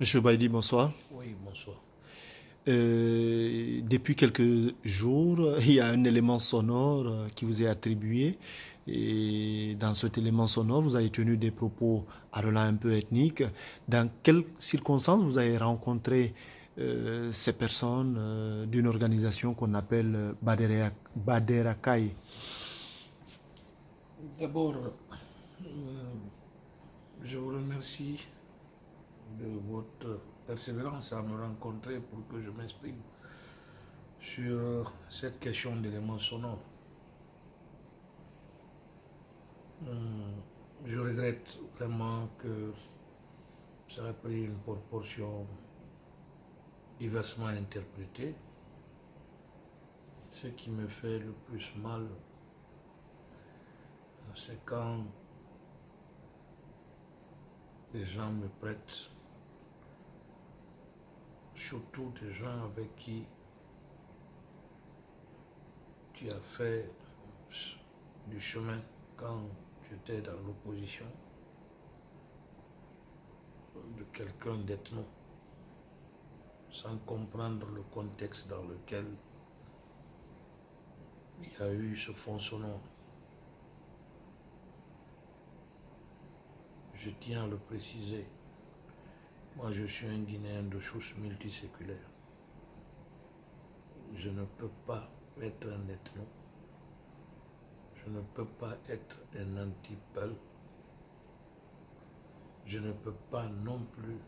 Monsieur Baïdi, bonsoir. Oui, bonsoir. Depuis quelques jours, il y a un élément sonore qui vous est attribué. Et dans cet élément sonore, vous avez tenu des propos allant un peu ethniques. Dans quelles circonstances vous avez rencontré ces personnes d'une organisation qu'on appelle Baderakai? D'abord, je vous remercie de votre persévérance à me rencontrer pour que je m'exprime sur cette question d'éléments sonores. Je regrette vraiment que ça ait pris une proportion diversement interprétée. Ce qui me fait le plus mal, c'est quand les gens me prêtent, surtout des gens avec qui tu as fait du chemin quand tu étais dans l'opposition, de quelqu'un d'ethno, sans comprendre le contexte dans lequel il y a eu ce fond sonore. Je tiens à le préciser. Moi, je suis un Guinéen de souche multiséculaire. Je ne peux pas être un ethno. Je ne peux pas être un anti-peul. Je ne peux pas non plus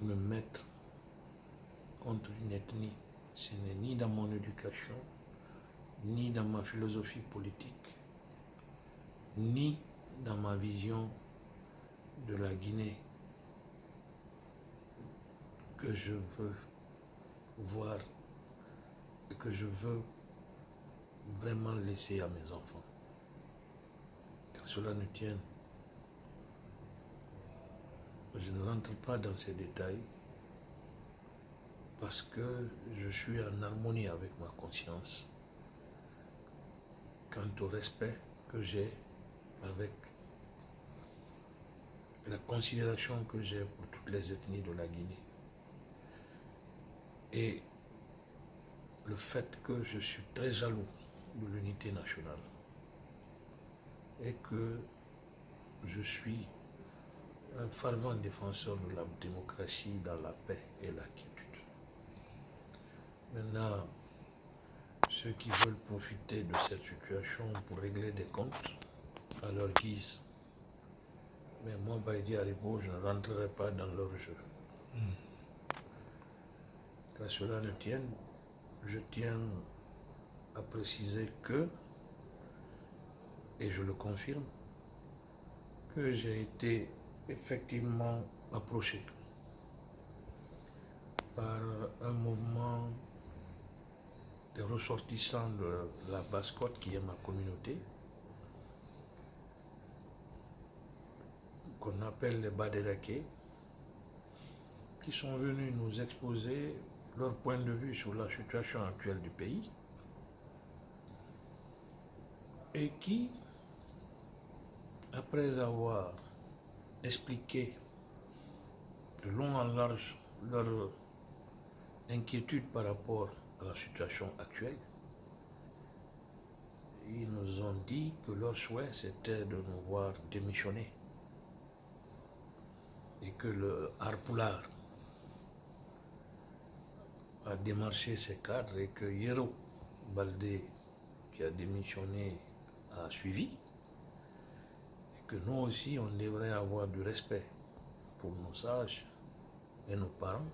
me mettre contre une ethnie. Ce n'est ni dans mon éducation, ni dans ma philosophie politique, ni dans ma vision de la Guinée que je veux voir et que je veux vraiment laisser à mes enfants. Car cela ne tienne. Je ne rentre pas dans ces détails parce que je suis en harmonie avec ma conscience quant au respect que j'ai avec la considération que j'ai pour toutes les ethnies de la Guinée. Et le fait que je suis très jaloux de l'unité nationale et que je suis un fervent défenseur de la démocratie dans la paix et la quiétude. Maintenant, ceux qui veulent profiter de cette situation pour régler des comptes à leur guise, mais moi, Baïdi Haribo, je ne rentrerai pas dans leur jeu. Qu'à cela ne tienne, je tiens à préciser que, et je le confirme, que j'ai été effectivement approché par un mouvement des ressortissants de la Basse-Côte qui est ma communauté, qu'on appelle les Baderaké, qui sont venus nous exposer leur point de vue sur la situation actuelle du pays et qui, après avoir expliqué de long en large leur inquiétude par rapport à la situation actuelle, ils nous ont dit que leur souhait c'était de nous voir démissionner et que le Harpoulard a démarché ses cadres et que Yero Baldé, qui a démissionné, a suivi, et que nous aussi on devrait avoir du respect pour nos sages et nos parents,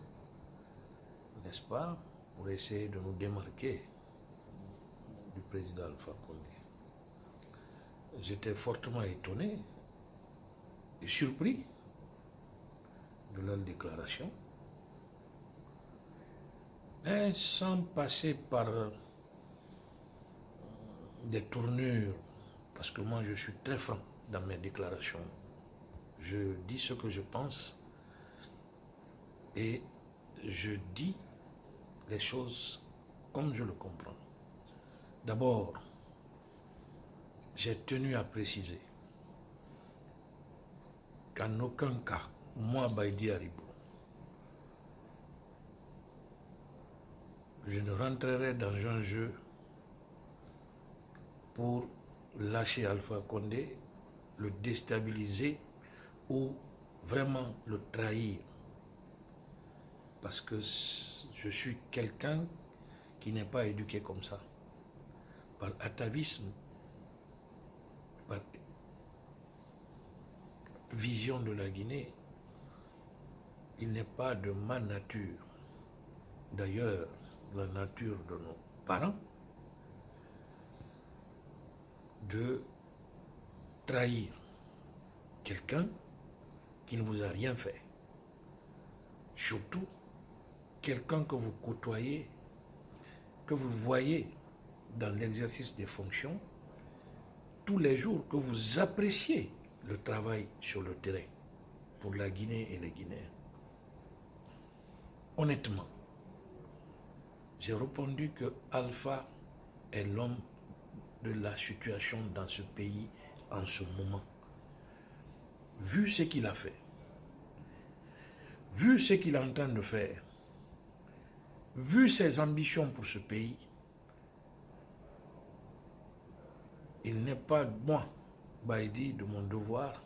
n'est-ce pas, pour essayer de nous démarquer du président Alpha Condé. J'étais fortement étonné et surpris de leur déclaration, mais sans passer par des tournures, parce que moi je suis très franc dans mes déclarations. Je dis ce que je pense et je dis les choses comme je le comprends. D'abord, j'ai tenu à préciser qu'en aucun cas, moi, Baïdi Haribou, je ne rentrerai dans un jeu pour lâcher Alpha Condé, le déstabiliser ou vraiment le trahir. Parce que je suis quelqu'un qui n'est pas éduqué comme ça. Par atavisme, par vision de la Guinée, il n'est pas de ma nature, d'ailleurs la nature de nos parents, de trahir quelqu'un qui ne vous a rien fait. Surtout quelqu'un que vous côtoyez, que vous voyez dans l'exercice des fonctions tous les jours, que vous appréciez le travail sur le terrain pour la Guinée et les Guinéens. Honnêtement, j'ai répondu que Alpha est l'homme de la situation dans ce pays en ce moment. Vu ce qu'il a fait, vu ce qu'il est en train de faire, vu ses ambitions pour ce pays, il n'est pas, moi, Baïdi, de mon devoir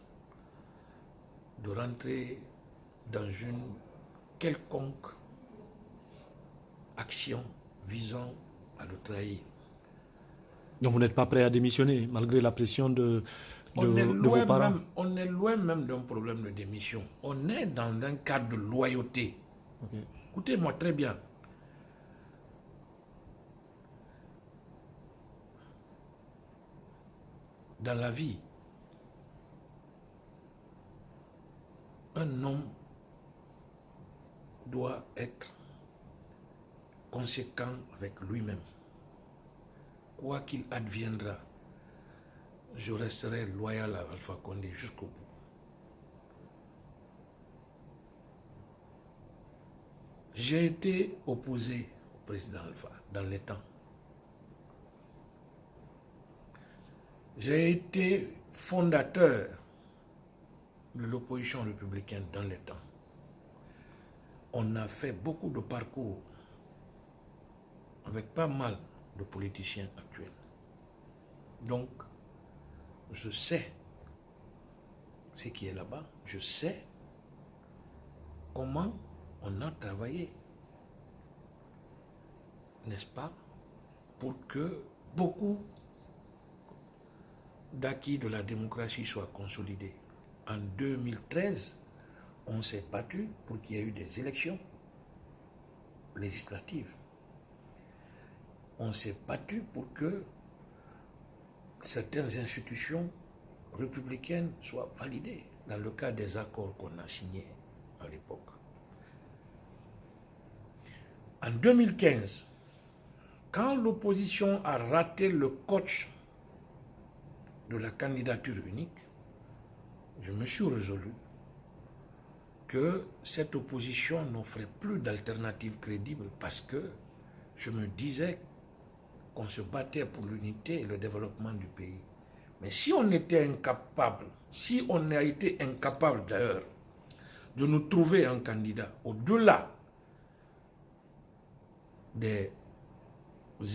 de rentrer dans une quelconque action visant à le trahir. Donc vous n'êtes pas prêt à démissionner, malgré la pression de vos parents? On est loin même d'un problème de démission. On est dans un cadre de loyauté. Okay. Écoutez-moi très bien. Dans la vie, un homme doit être conséquent avec lui-même. Quoi qu'il adviendra, je resterai loyal à Alpha Condé jusqu'au bout. J'ai été opposé au président Alpha dans les temps. J'ai été fondateur de l'opposition républicaine dans les temps. On a fait beaucoup de parcours avec pas mal de politiciens actuels. Donc, je sais ce qui est là-bas. Je sais comment on a travaillé, n'est-ce pas, pour que beaucoup d'acquis de la démocratie soient consolidés. En 2013, on s'est battu pour qu'il y ait eu des élections législatives. On s'est battu pour que certaines institutions républicaines soient validées dans le cadre des accords qu'on a signés à l'époque. En 2015, quand l'opposition a raté le coach de la candidature unique, je me suis résolu que cette opposition n'offrait plus d'alternative crédible parce que je me disais qu'on se battait pour l'unité et le développement du pays. Mais si on était incapable, si on a été incapable d'ailleurs de nous trouver un candidat au-delà des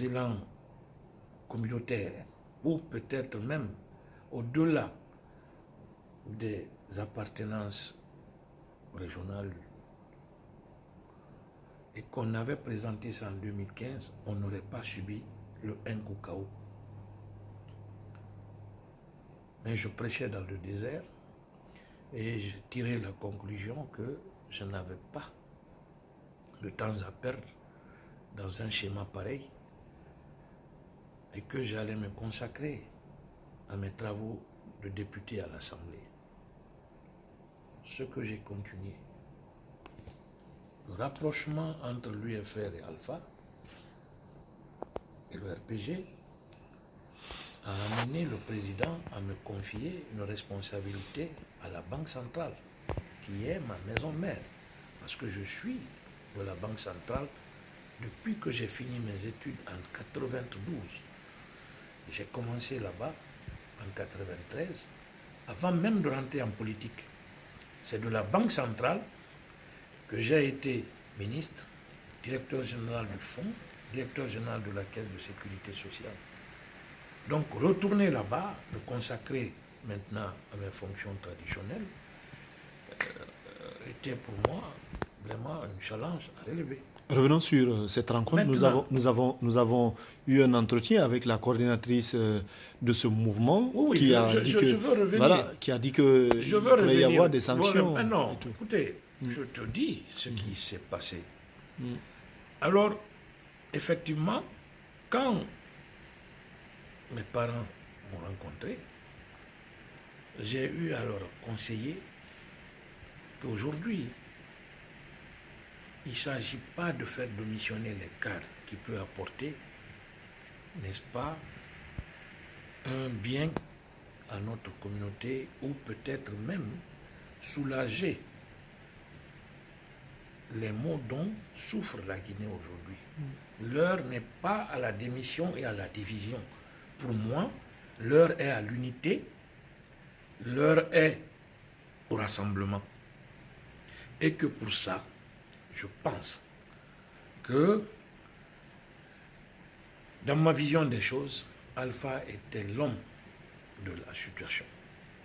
élans communautaires ou peut-être même au-delà des appartenances régionales et qu'on avait présenté ça en 2015, on n'aurait pas subi le Nkukao. Mais je prêchais dans le désert et je tirais la conclusion que je n'avais pas de temps à perdre dans un schéma pareil et que j'allais me consacrer à mes travaux de député à l'Assemblée. Ce que j'ai continué. Le rapprochement entre l'UFR et Alpha et le RPG a amené le président à me confier une responsabilité à la Banque centrale, qui est ma maison mère, parce que je suis de la Banque centrale depuis que j'ai fini mes études en 92. J'ai commencé là-bas en 93, avant même de rentrer en politique. c'est de la Banque centrale que j'ai été ministre, directeur général du fonds, directeur général de la Caisse de sécurité sociale. Donc retourner là-bas, me consacrer maintenant à mes fonctions traditionnelles, était pour moi vraiment un challenge à relever. Revenons sur cette rencontre. Maintenant, Nous avons eu un entretien avec la coordinatrice de ce mouvement oui, qui a dit que, je veux revenir. voilà, qui a dit que Je il veux pourrait y revenir. avoir des sanctions. Voilà. Ah non, et tout. écoutez, je te dis ce qui s'est passé. Alors, effectivement, quand mes parents m'ont rencontré, j'ai eu à leur conseiller qu'aujourd'hui, il ne s'agit pas de faire démissionner les cadres qui peuvent apporter, n'est-ce pas, un bien à notre communauté ou peut-être même soulager les maux dont souffre la Guinée aujourd'hui. L'heure n'est pas à la démission et à la division. Pour moi, l'heure est à l'unité, l'heure est au rassemblement. Et que pour ça, je pense que dans ma vision des choses, Alpha était l'homme de la situation,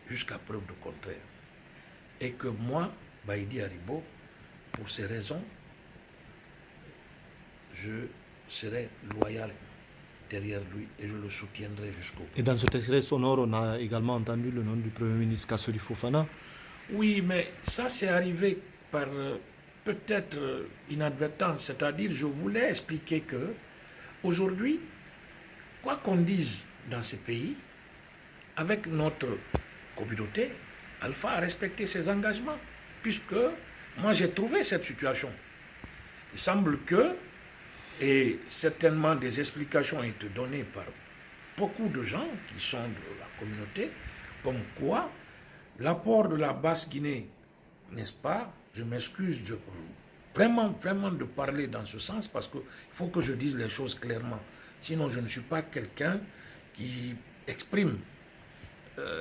jusqu'à preuve de contraire. Et que moi, Baïdi Haribo, pour ces raisons, je serai loyal derrière lui et je le soutiendrai jusqu'au bout. Et dans ce extrait sonore, on a également entendu le nom du Premier ministre Kassori Fofana. Oui, mais ça c'est arrivé par peut-être inadvertance, c'est-à-dire je voulais expliquer que aujourd'hui, quoi qu'on dise dans ces pays, avec notre communauté, Alpha a respecté ses engagements, puisque moi j'ai trouvé cette situation. Il semble que, et certainement des explications ont été données par beaucoup de gens qui sont de la communauté, comme quoi l'apport de la Basse-Guinée, n'est-ce pas, je m'excuse vraiment de parler dans ce sens parce qu'il faut que je dise les choses clairement. Sinon, je ne suis pas quelqu'un qui exprime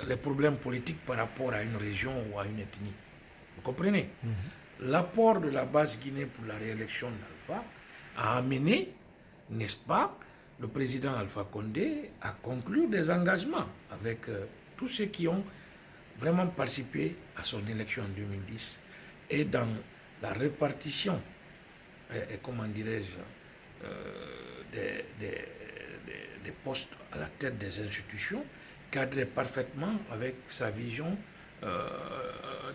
les problèmes politiques par rapport à une région ou à une ethnie. Vous comprenez? L'apport de la Basse-Guinée pour la réélection d'Alpha a amené, n'est-ce pas, le président Alpha Condé à conclure des engagements avec tous ceux qui ont vraiment participé à son élection en 2010 et dans la répartition, et comment dirais-je, des postes à la tête des institutions, cadrait parfaitement avec sa vision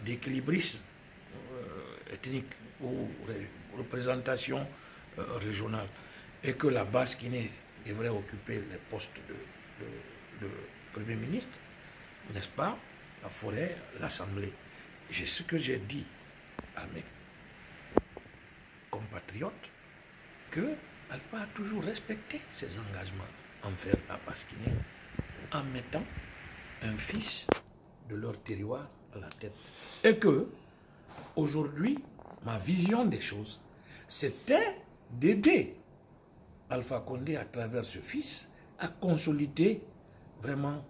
d'équilibrisme ethnique ou représentation régionale, et que la Basse-Guinée devrait occuper les postes de Premier ministre, n'est-ce pas, la forêt, l'Assemblée. C'est ce que j'ai dit à mes compatriotes, que Alpha a toujours respecté ses engagements envers la Basse-Guinée en mettant un fils de leur terroir à la tête. Et que, aujourd'hui, ma vision des choses, c'était d'aider Alpha Condé à travers ce fils à consolider vraiment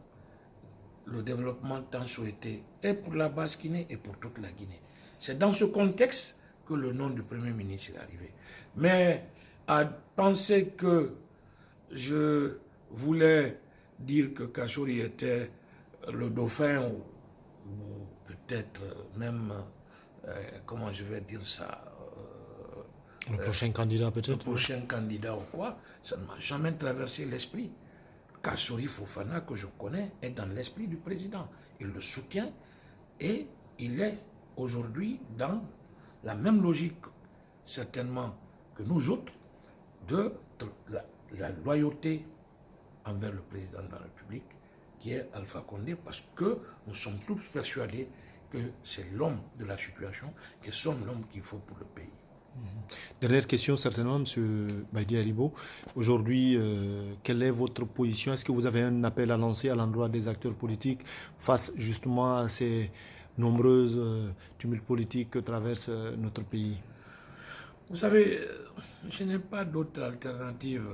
le développement tant souhaité et pour la Basse-Guinée et pour toute la Guinée. C'est dans ce contexte que le nom du Premier ministre est arrivé. Mais à penser que je voulais dire que Kassori était le dauphin ou peut-être même, comment je vais dire ça, Le prochain candidat le peut-être. prochain candidat ou quoi, ça ne m'a jamais traversé l'esprit. Kassori Fofana, que je connais, est dans l'esprit du président. Il le soutient et il est aujourd'hui dans la même logique, certainement, que nous autres, de la loyauté envers le président de la République, qui est Alpha Condé, parce que nous sommes tous persuadés que c'est l'homme de la situation, que c'est l'homme qu'il faut pour le pays. Dernière question certainement, M. Baïdi Haribo. Aujourd'hui, quelle est votre position? Est-ce que vous avez un appel à lancer à l'endroit des acteurs politiques face justement à ces nombreuses tumultes politiques que traverse notre pays? Vous savez, je n'ai pas d'autre alternative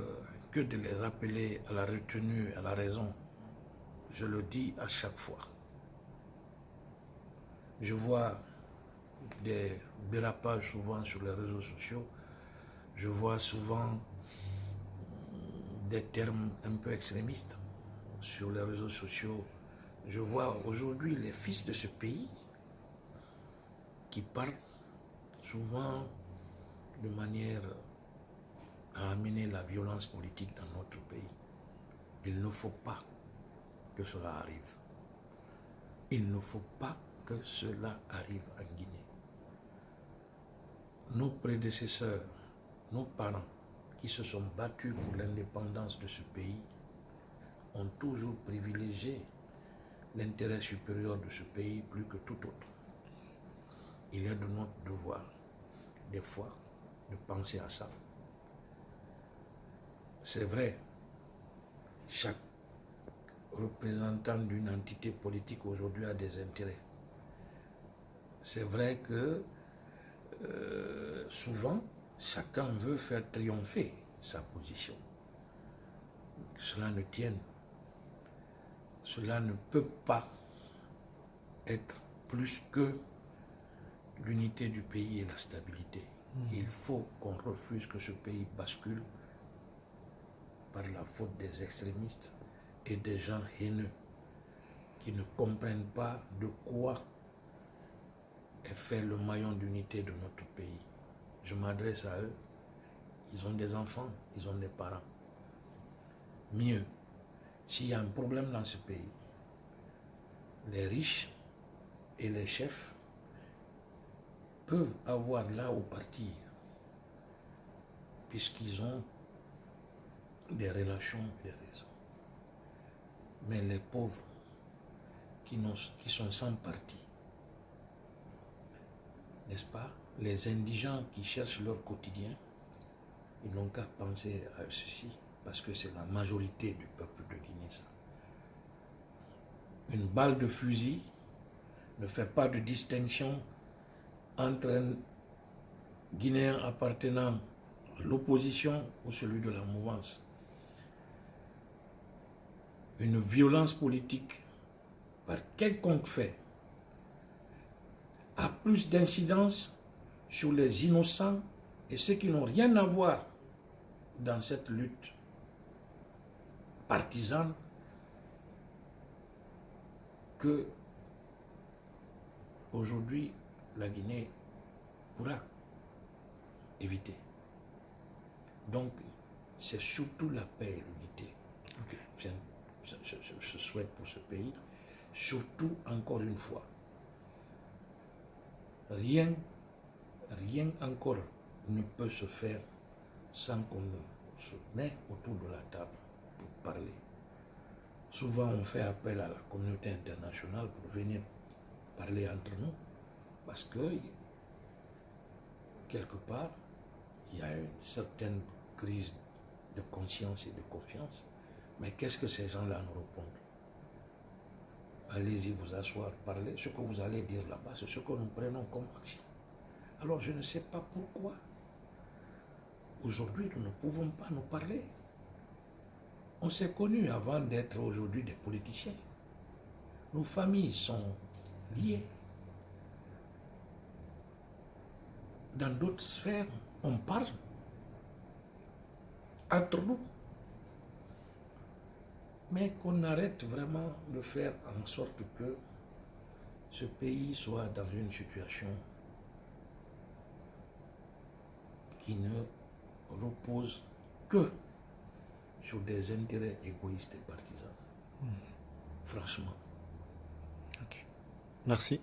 que de les rappeler à la retenue, à la raison. Je le dis à chaque fois. Je vois des dérapages souvent sur les réseaux sociaux. Je vois souvent des termes un peu extrémistes sur les réseaux sociaux. Je vois aujourd'hui les fils de ce pays qui parlent souvent de manière à amener la violence politique dans notre pays. Il ne faut pas que cela arrive. Il ne faut pas que cela arrive en Guinée. Nos prédécesseurs, nos parents qui se sont battus pour l'indépendance de ce pays ont toujours privilégié l'intérêt supérieur de ce pays plus que tout autre. Il est de notre devoir, des fois, de penser à ça. C'est vrai, chaque représentant d'une entité politique aujourd'hui a des intérêts. C'est vrai que souvent, chacun veut faire triompher sa position. Que cela ne tienne. Cela ne peut pas être plus que l'unité du pays et la stabilité. Il faut qu'on refuse que ce pays bascule par la faute des extrémistes et des gens haineux qui ne comprennent pas de quoi est fait le maillon d'unité de notre pays. Je m'adresse à eux. Ils ont des enfants, ils ont des parents. Mieux, s'il y a un problème dans ce pays, les riches et les chefs peuvent avoir là où partir, puisqu'ils ont des relations et des raisons. Mais les pauvres qui sont sans parti, n'est-ce pas? Les indigents qui cherchent leur quotidien, ils n'ont qu'à penser à ceci, parce que c'est la majorité du peuple de Guinée. Ça. Une balle de fusil ne fait pas de distinction entre un Guinéen appartenant à l'opposition ou celui de la mouvance. Une violence politique par quelconque fait a plus d'incidence sur les innocents et ceux qui n'ont rien à voir dans cette lutte partisane que aujourd'hui la Guinée pourra éviter. Donc c'est surtout la paix et l'unité. Okay. Je souhaite pour ce pays, surtout encore une fois, rien encore ne peut se faire sans qu'on se mette autour de la table pour parler. Souvent on fait appel à la communauté internationale pour venir parler entre nous, parce que quelque part il y a une certaine crise de conscience et de confiance. Mais qu'est-ce que ces gens-là nous répondent? Allez-y vous asseoir, parler. Ce que vous allez dire là-bas, c'est ce que nous prenons comme action. Alors je ne sais pas pourquoi aujourd'hui nous ne pouvons pas nous parler. On s'est connus avant d'être aujourd'hui des politiciens. Nos familles sont liées. Dans d'autres sphères, on parle entre nous. Mais qu'on arrête vraiment de faire en sorte que ce pays soit dans une situation qui ne repose que sur des intérêts égoïstes et partisans. Franchement. Ok. Merci.